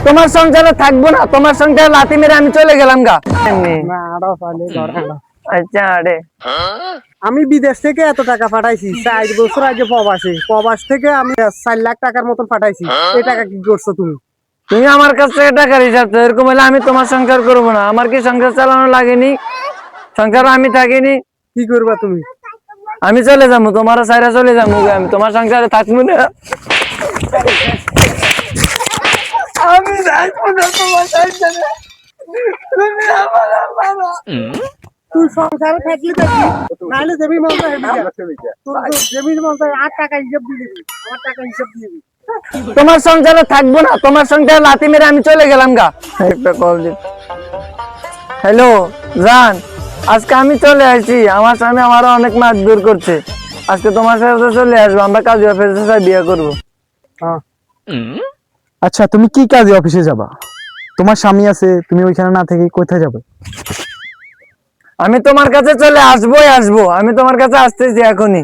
তোমার সংসারে থাকবো না, তোমার সংসারে লাথি মেরে আমি চলে গেলাম গা। আচ্ছা আরে আমি বিদেশ থেকে এত টাকা পাঠাইছি 4 বছর আগে প্রবাস থেকে আমি 4 লাখ টাকার মতন পাঠাইছি। এই টাকা কি করছো তুমি? তুমি আমার কাছ থেকে টাকা রিজার্ভ তো, এরকম হলে আমি তোমার সংসার করবো না। আমার কি সংসার চালানো লাগেনি? সংসার আমি থাকিনি, কি করবা তুমি? আমি চলে যাবো, তোমার সাইরা চলে যাবো, আমি তোমার সংসারে থাকবো না। আমি থাকবো না তোমার সংসারে। তুমি আমার বাবা। তুই সংসারে থাকলি দেখি, নাহলে জমি মন্ত্রী জমি মন্ত্রী 8 টাকা হিসাব দিয়ে দিবি, আমার টাকা হিসাব দিয়ে দিবি। তোমার সংসারে থাকবো না, তোমার সংসারে লাথি মেরে আমি চলে গেলাম গা। একটা কল দিন। হ্যালো জান, আজকে আমি চলে আসছি, আমার স্বামী আমারও অনেক মারধর করছে। আজকে তোমার সাথে চলে আসবো, আমরা কাজী অফিসের সাথে বিয়ে করবো। আচ্ছা, তুমি কি কাজে অফিসে যাবা? তোমার স্বামী আছে, তুমি ওইখানে না থেকে কোথায় যাবে? আমি তোমার কাছে চলে আসবো, আমি তোমার কাছে আসতেছি এখনই।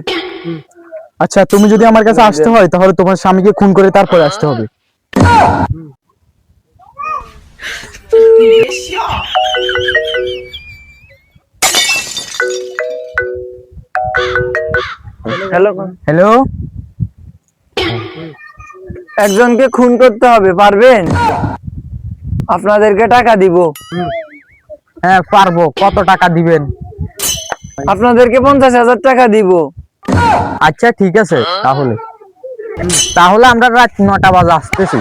আচ্ছা, তুমি যদি আমার কাছে আসতে হয় তাহলে তোমার স্বামীকে খুন করে তারপরে আসতে হবে। হ্যালো, হ্যালো, একজনকে খুন করতে হবে, পারবেন? আপনাদেরকে টাকা দিব। হ্যাঁ পারবো। কত টাকা দিবেন? আপনাদেরকে 50,000 টাকা দিব। আচ্ছা ঠিক আছে, তাহলে তাহলে আমরা রাত 9টা বাজে আসতেছি।